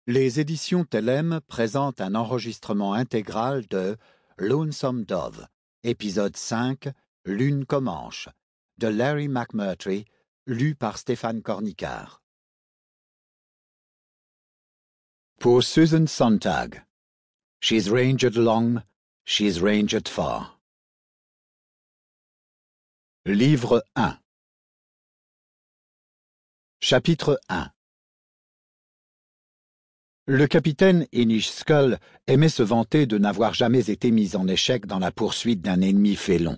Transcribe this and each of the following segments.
Les éditions Thelem présentent un enregistrement intégral de Lonesome Dove, épisode 5, Lune Comanche, de Larry McMurtry, lu par Stéphane Cornicard. Pour Susan Sontag. She's ranged long, she's ranged far. Livre 1. Chapitre 1. Le capitaine Inish Skull aimait se vanter de n'avoir jamais été mis en échec dans la poursuite d'un ennemi félon,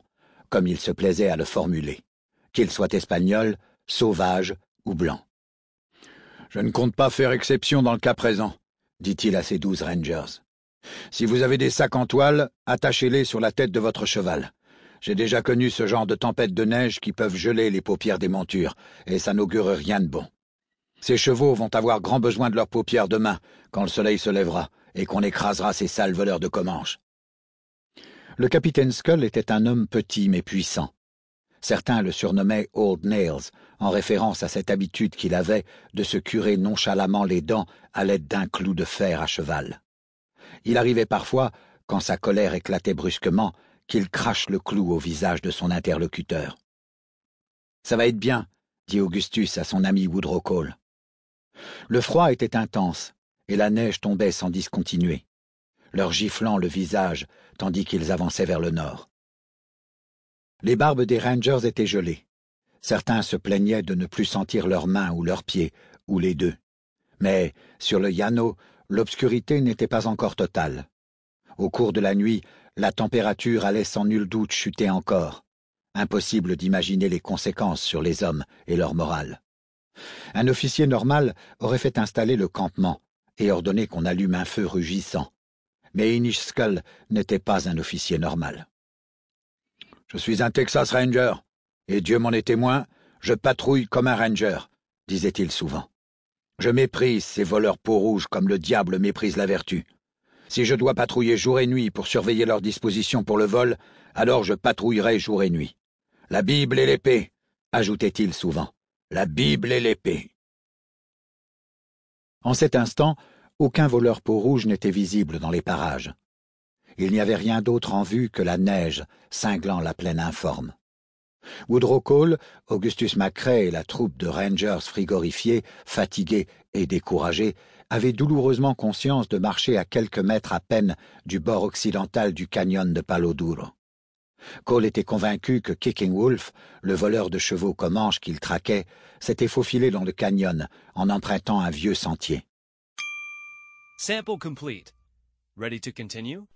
comme il se plaisait à le formuler, qu'il soit espagnol, sauvage ou blanc. « Je ne compte pas faire exception dans le cas présent, » dit-il à ses 12 rangers. « Si vous avez des sacs en toile, attachez-les sur la tête de votre cheval. J'ai déjà connu ce genre de tempêtes de neige qui peuvent geler les paupières des montures, et ça n'augure rien de bon. Ces chevaux vont avoir grand besoin de leurs paupières demain, quand le soleil se lèvera, et qu'on écrasera ces sales voleurs de Comanche. » Le capitaine Skull était un homme petit mais puissant. Certains le surnommaient Old Nails, en référence à cette habitude qu'il avait de se curer nonchalamment les dents à l'aide d'un clou de fer à cheval. Il arrivait parfois, quand sa colère éclatait brusquement, qu'il crache le clou au visage de son interlocuteur. « Ça va être bien, » dit Augustus à son ami Woodrow Cole. Le froid était intense, et la neige tombait sans discontinuer, leur giflant le visage tandis qu'ils avançaient vers le nord. Les barbes des rangers étaient gelées. Certains se plaignaient de ne plus sentir leurs mains ou leurs pieds, ou les deux. Mais, sur le llano, l'obscurité n'était pas encore totale. Au cours de la nuit, la température allait sans nul doute chuter encore. Impossible d'imaginer les conséquences sur les hommes et leur morale. Un officier normal aurait fait installer le campement et ordonné qu'on allume un feu rugissant. Mais Inish Skull n'était pas un officier normal. « Je suis un Texas Ranger, et Dieu m'en est témoin, je patrouille comme un ranger, » disait-il souvent. « Je méprise ces voleurs peaux-rouges comme le diable méprise la vertu. Si je dois patrouiller jour et nuit pour surveiller leurs dispositions pour le vol, alors je patrouillerai jour et nuit. La Bible et l'épée, » ajoutait-il souvent. « La Bible et l'épée. » En cet instant, aucun voleur peau-rouge n'était visible dans les parages. Il n'y avait rien d'autre en vue que la neige cinglant la plaine informe. Woodrow Cole, Augustus McCrae et la troupe de rangers frigorifiés, fatigués et découragés, avaient douloureusement conscience de marcher à quelques mètres à peine du bord occidental du canyon de Palo Duro. Cole était convaincu que Kicking Wolf, le voleur de chevaux Comanche qu'il traquait, s'était faufilé dans le canyon en empruntant un vieux sentier. Sample complete. Ready to continue?